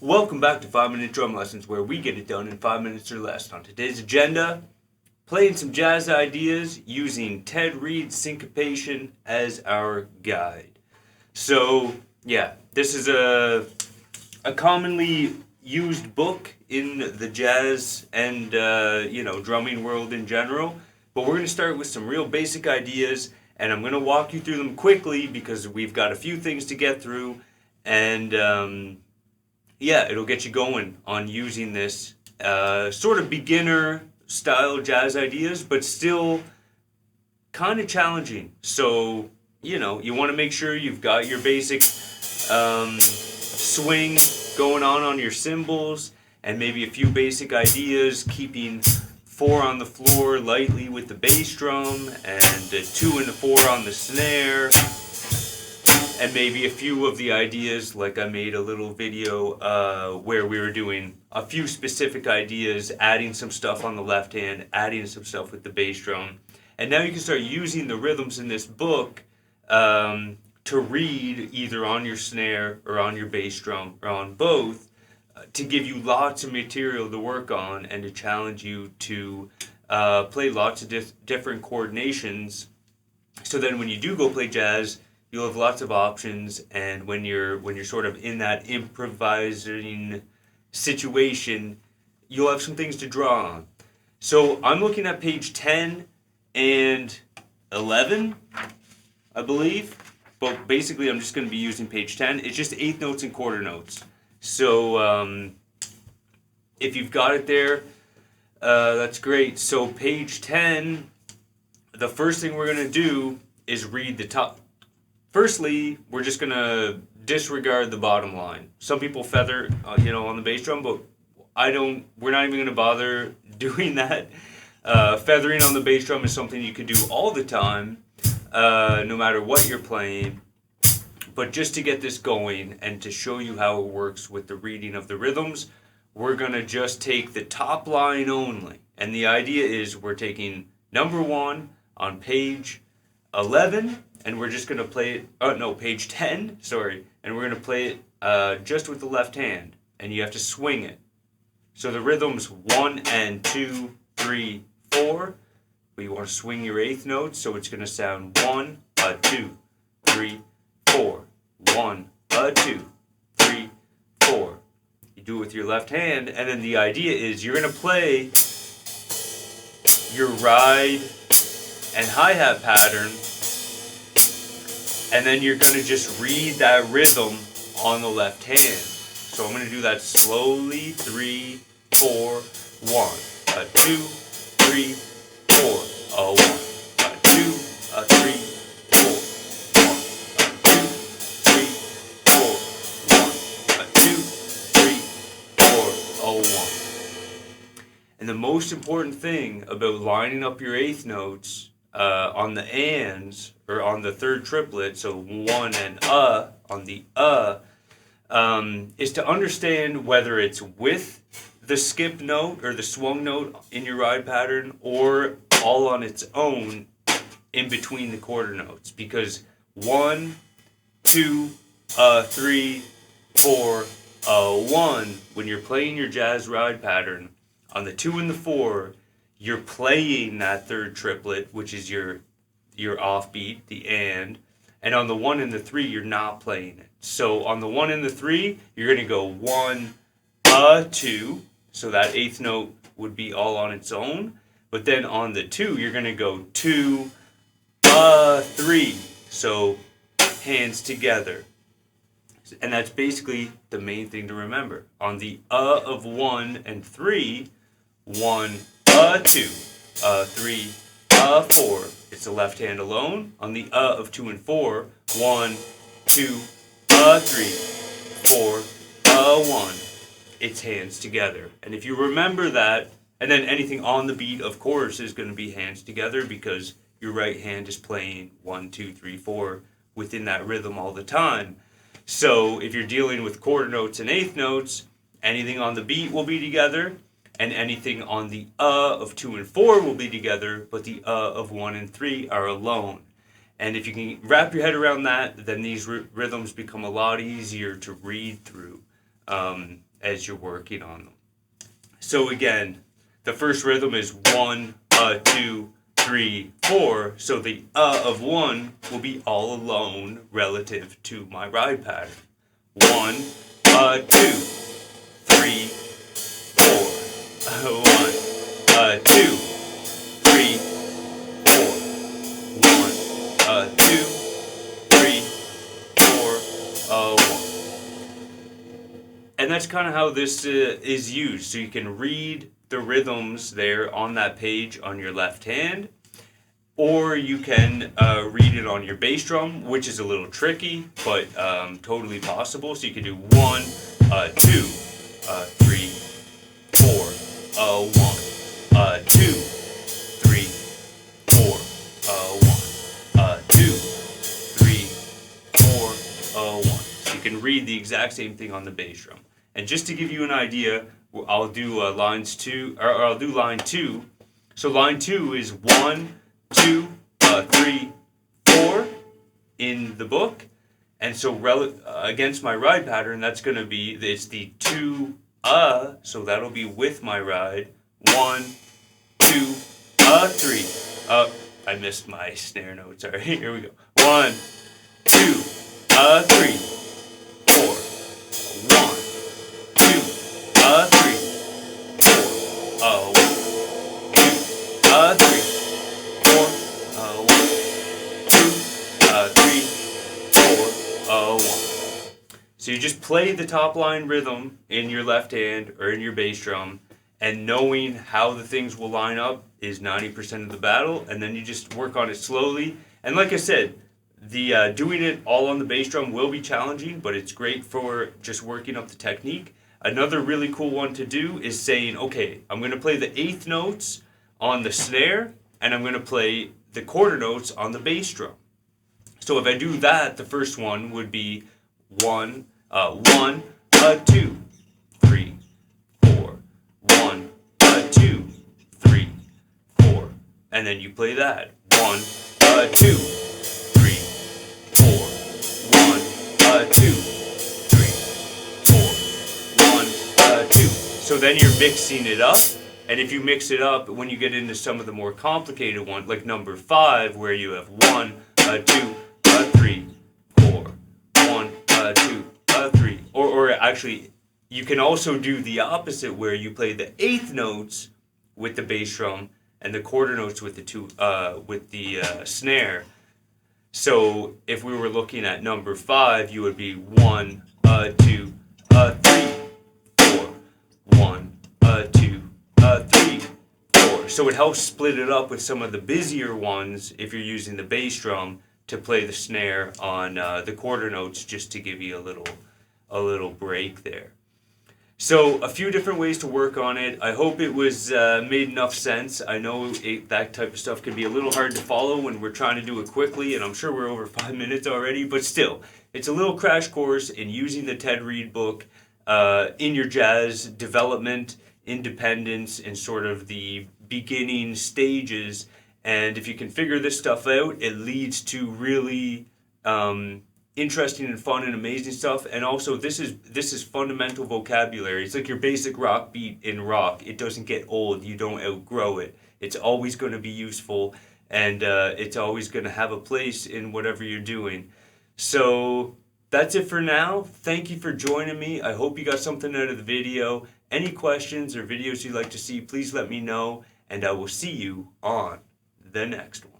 Welcome back to 5 Minute Drum Lessons, where we get it done in 5 minutes or less. On today's agenda, playing some jazz ideas using Ted Reed's Syncopation as our guide. So, this is a commonly used book in the jazz and, drumming world in general. But we're going to start with some real basic ideas, and I'm going to walk you through them quickly because we've got a few things to get through, and it'll get you going on using this sort of beginner style jazz ideas, but still kind of challenging. So, you want to make sure you've got your basic swing going on your cymbals, and maybe a few basic ideas, keeping 4 on the floor lightly with the bass drum, and 2 and 4 on the snare, and maybe a few of the ideas, like I made a little video where we were doing a few specific ideas, adding some stuff on the left hand, adding some stuff with the bass drum. And now you can start using the rhythms in this book to read either on your snare or on your bass drum or on both, to give you lots of material to work on and to challenge you to play lots of different coordinations, so then when you do go play jazz, you'll have lots of options, and when you're sort of in that improvising situation, you'll have some things to draw on. So I'm looking at page 10 and 11, I believe, but basically I'm just going to be using page 10. It's just eighth notes and quarter notes. So if you've got it there, that's great. So page 10, the first thing we're going to do is read the top. Firstly, we're just going to disregard the bottom line. Some people feather, on the bass drum, but we're not even going to bother doing that. Feathering on the bass drum is something you can do all the time, no matter what you're playing. But just to get this going and to show you how it works with the reading of the rhythms, we're going to just take the top line only. And the idea is we're taking number 1 on page 11, and we're just going to play it, page 10, and we're going to play it just with the left hand, and you have to swing it. So the rhythms 1 and 2, 3, 4, we want to swing your eighth notes, so it's going to sound 1, 2, 3, 4, 1, 2, 3, 4. You do it with your left hand, and then the idea is you're going to play your ride and hi-hat pattern, and then you're going to just read that rhythm on the left hand. So I'm going to do that slowly. 3, 4, 1, 2, 3, 4, 1, 2, 3, 4, 1, 2, 3, 4, 1, 2, 3, 4, 1. And the most important thing about lining up your eighth notes on the ands, or on the third triplet, so 1 and on the is to understand whether it's with the skip note or the swung note in your ride pattern, or all on its own in between the quarter notes. Because 1, 2, 3, 4, 1, when you're playing your jazz ride pattern, on the 2 and the 4, you're playing that third triplet, which is your offbeat, the and on the 1 and the 3, you're not playing it. So on the 1 and the 3, you're going to go 1, 2, so that eighth note would be all on its own. But then on the 2, you're going to go 2, 3, so hands together. And that's basically the main thing to remember. On the of 1 and 3, 1, 2, 3, 4, it's the left hand alone. On the of 2 and 4, 1, 2, 3, 4, 1, it's hands together. And if you remember that, and then anything on the beat, of course, is going to be hands together, because your right hand is playing 1, 2, 3, 4 within that rhythm all the time. So if you're dealing with quarter notes and eighth notes, anything on the beat will be together, and anything on the of 2 and 4 will be together, but the of 1 and 3 are alone. And if you can wrap your head around that, then these rhythms become a lot easier to read through. as you're working on them. So again, the first rhythm is 1, 2, 3, 4. So the of 1 will be all alone relative to my ride pattern. 1, 2, 3, 4. 1, 2, 3, 4. 1, 2, 3, 4, 1. And that's kind of how this is used. So you can read the rhythms there on that page on your left hand, or you can read it on your bass drum, which is a little tricky, but totally possible. So you can do 1, 2, 3, 4, 1, 2, 3, 4, 1, 2, 3, 4, 1. So you can read the exact same thing on the bass drum. And just to give you an idea, I'll do lines 2, or I'll do line 2. So line 2 is 1, 2, 3, 4 in the book. And so against my ride pattern, that's going to be, it's the 2, so that'll be with my ride. 1, 2, 3. I missed my snare note, sorry. Here we go. 1, 2, 3, 4. 1, 2, 3, 4. 1, 2, 3, 4. 1, 2, 3, 4. 1. So you just play the top line rhythm in your left hand or in your bass drum, and knowing how the things will line up is 90% of the battle, and then you just work on it slowly. And like I said, the doing it all on the bass drum will be challenging, but it's great for just working up the technique. Another really cool one to do is saying, okay, I'm going to play the eighth notes on the snare, and I'm going to play the quarter notes on the bass drum. So if I do that, the first one would be 1, 1, 2, 3, 4. 1, 2, 3, 4. And then you play that. 1, 2, 3, 4. 1, 2, 3, 4. 1, 2. So then you're mixing it up. And if you mix it up, when you get into some of the more complicated ones, like number 5, where you have 1, 2, 3, 4. 1, 2, 3. Or actually, you can also do the opposite, where you play the eighth notes with the bass drum and the quarter notes with the snare. So if we were looking at number 5, you would be 1, 2, 3, 4. 1, 2, 3, 4. So it helps split it up with some of the busier ones if you're using the bass drum to play the snare on the quarter notes, just to give you a little break there. So a few different ways to work on it. I hope it was made enough sense. I know that type of stuff can be a little hard to follow when we're trying to do it quickly, and I'm sure we're over 5 minutes already, but still, it's a little crash course in using the Ted Reed book in your jazz development, independence, and sort of the beginning stages. And if you can figure this stuff out, it leads to really interesting and fun and amazing stuff. And also, this is fundamental vocabulary. It's like your basic rock beat in rock. It doesn't get old. You don't outgrow it. It's always going to be useful, and it's always going to have a place in whatever you're doing. So that's it for now. Thank you for joining me. I hope you got something out of the video. Any questions or videos you'd like to see, please let me know, and I will see you on the next one.